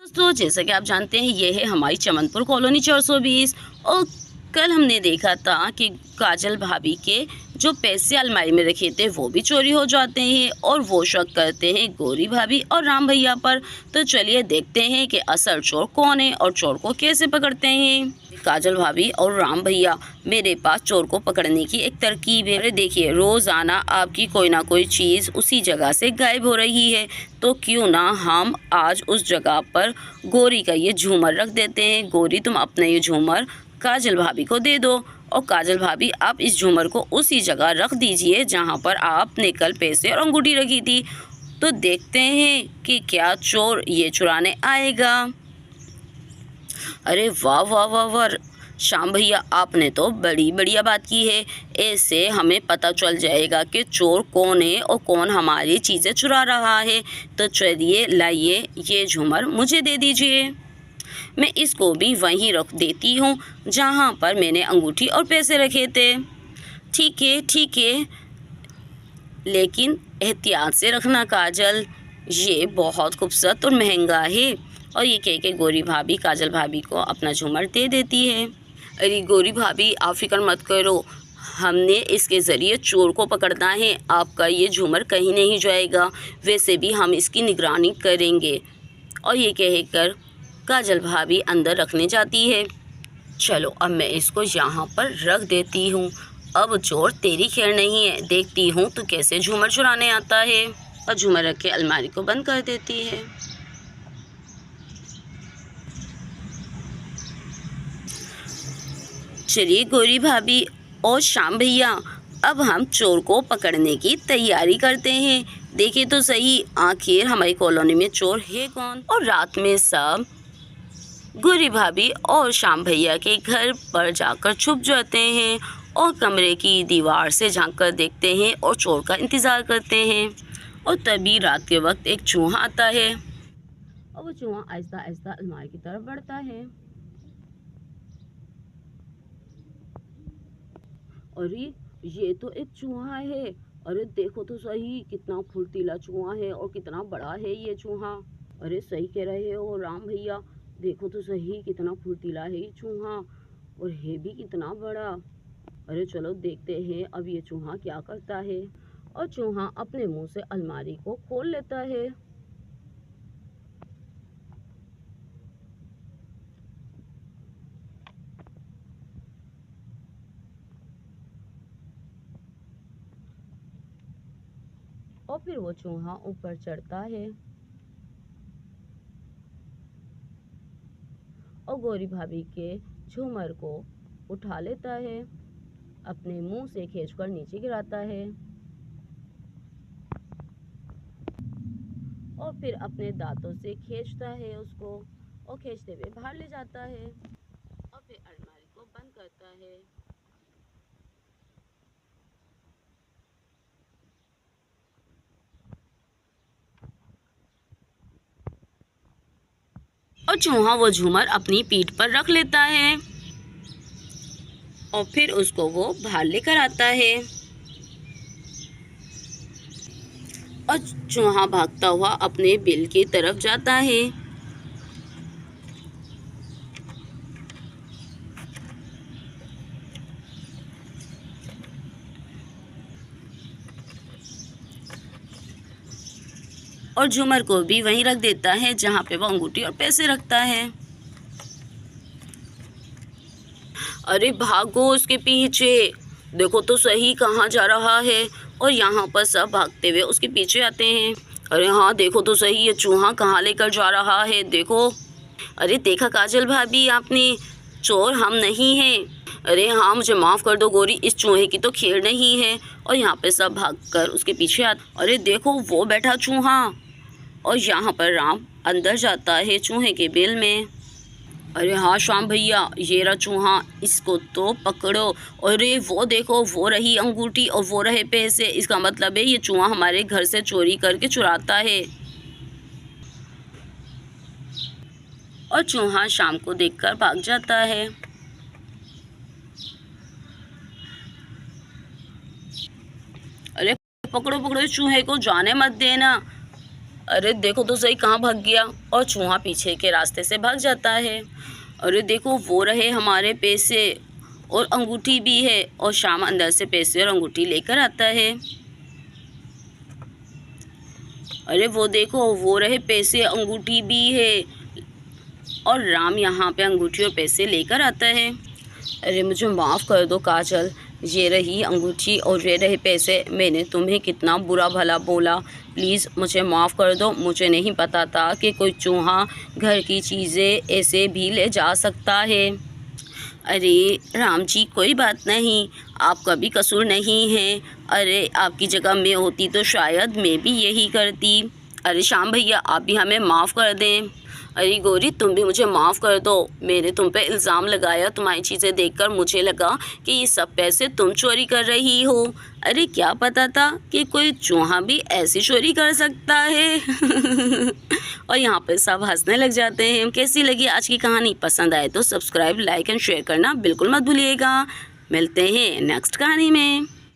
दोस्तों, जैसा कि आप जानते हैं, ये है हमारी चमनपुर कॉलोनी 420। और कल हमने देखा था कि काजल भाभी के जो पैसे अलमारी में रखे थे वो भी चोरी हो जाते हैं और वो शक करते हैं गौरी भाभी और राम भैया पर। तो चलिए देखते हैं कि असल चोर कौन है और चोर को कैसे पकड़ते हैं। काजल भाभी और राम भैया, मेरे पास चोर को पकड़ने की एक तरकीब है। अरे देखिए, रोज़ाना आपकी कोई ना कोई चीज़ उसी जगह से गायब हो रही है, तो क्यों ना हम आज उस जगह पर गौरी का ये झूमर रख देते हैं। गौरी, तुम अपना ये झूमर काजल भाभी को दे दो और काजल भाभी, आप इस झूमर को उसी जगह रख दीजिए जहाँ पर आपने कल पैसे और अंगूठी रखी थी। तो देखते हैं कि क्या चोर ये चुराने आएगा। अरे वाह वाह वाह वाह, श्याम भैया, आपने तो बड़ी बढ़िया बात की है। ऐसे हमें पता चल जाएगा कि चोर कौन है और कौन हमारी चीज़ें चुरा रहा है। तो चलिए, लाइए ये झूमर मुझे दे दीजिए। मैं इसको भी वहीं रख देती हूँ जहाँ पर मैंने अंगूठी और पैसे रखे थे। ठीक है ठीक है, लेकिन एहतियात से रखना काजल, ये बहुत खूबसूरत और महंगा है। और ये कह के गौरी भाभी काजल भाभी को अपना झूमर दे देती है। अरे गौरी भाभी, आप फिक्र मत करो, हमने इसके ज़रिए चोर को पकड़ना है। आपका ये झूमर कहीं नहीं जाएगा, वैसे भी हम इसकी निगरानी करेंगे। और ये कहकर काजल भाभी अंदर रखने जाती है। चलो, अब मैं इसको यहाँ पर रख देती हूँ। अब चोर तेरी खैर नहीं है, देखती हूँ तो कैसे झूमर चुराने आता है। और झूमर रख के अलमारी को बंद कर देती है। चलिए गौरी भाभी और श्याम भैया, अब हम चोर को पकड़ने की तैयारी करते हैं। देखिए तो सही, आखिर हमारी कॉलोनी में चोर है कौन। और रात में सब गौरी भाभी और श्याम भैया के घर पर जाकर छुप जाते हैं और कमरे की दीवार से झांक कर देखते हैं और चोर का इंतज़ार करते हैं। और तभी रात के वक्त एक चूहा आता है और वो चूहा आहिस्ता आहिस्ता अलमारी की तरफ बढ़ता है। अरे, ये तो एक चूहा है। अरे देखो तो सही, कितना फुर्तीला चूहा है और कितना बड़ा है ये चूहा। अरे सही कह रहे हो राम भैया, देखो तो सही, कितना फुर्तीला है ये चूहा और है भी कितना बड़ा। अरे चलो देखते हैं अब ये चूहा क्या करता है। और चूहा अपने मुंह से अलमारी को खोल लेता है। और फिर वो चूहा ऊपर चढ़ता है और गौरी भाभी के झूमर को उठा लेता है, अपने मुंह से खींचकर नीचे गिराता है और फिर अपने दांतों से खींचता है उसको और खींचते हुए बाहर ले जाता है और फिर अलमारी को बंद करता है। और चूहा वो झूमर अपनी पीठ पर रख लेता है और फिर उसको वो बाहर लेकर आता है और चूहा भागता हुआ अपने बिल की तरफ जाता है। और झूमर को भी वहीं रख देता है जहाँ पे वो अंगूठी और पैसे रखता है। अरे भागो उसके पीछे, देखो तो सही कहाँ जा रहा है। और यहाँ पर सब भागते हुए उसके पीछे आते हैं। अरे हाँ, देखो तो सही, ये चूहा कहाँ लेकर जा रहा है, देखो। अरे देखा काजल भाभी आपने, चोर हम नहीं हैं। अरे हाँ, मुझे माफ़ कर दो गौरी, इस चूहे की तो खैर नहीं है। और यहाँ पे सब भागकर उसके पीछे आते। अरे देखो वो बैठा चूहा। और यहाँ पर राम अंदर जाता है चूहे के बिल में। अरे हाँ श्याम भैया, ये रहा चूहा, इसको तो पकड़ो। अरे वो देखो, वो रही अंगूठी और वो रहे पैसे, इसका मतलब है ये चूहा हमारे घर से चोरी करके चुराता है। और चूहा शाम को देखकर भाग जाता है। अरे पकड़ो पकड़ो, चूहे को जाने मत देना। अरे देखो तो सही, कहाँ भाग गया। और चूहा पीछे के रास्ते से भाग जाता है। अरे देखो, वो रहे हमारे पैसे और अंगूठी भी है, और शाम अंदर से पैसे और अंगूठी लेकर आता है। अरे वो देखो, वो रहे पैसे, अंगूठी भी है, और राम यहाँ पे अंगूठी और पैसे लेकर आता है। अरे मुझे माफ़ कर दो काजल, ये रही अंगूठी और ये रहे पैसे, मैंने तुम्हें कितना बुरा भला बोला, प्लीज़ मुझे माफ़ कर दो। मुझे नहीं पता था कि कोई चूहा घर की चीज़ें ऐसे भी ले जा सकता है। अरे राम जी, कोई बात नहीं, आपका भी कसूर नहीं है। अरे आपकी जगह मैं होती तो शायद मैं भी यही करती। अरे श्याम भैया, आप भी हमें माफ़ कर दें। अरे गौरी, तुम भी मुझे माफ़ कर दो, मैंने तुम पे इल्ज़ाम लगाया, तुम्हारी चीज़ें देखकर मुझे लगा कि ये सब पैसे तुम चोरी कर रही हो। अरे क्या पता था कि कोई चूहा भी ऐसी चोरी कर सकता है। और यहाँ पर सब हंसने लग जाते हैं। कैसी लगी आज की कहानी? पसंद आए तो सब्सक्राइब, लाइक एंड शेयर करना बिल्कुल मत भूलिएगा। मिलते हैं नेक्स्ट कहानी में।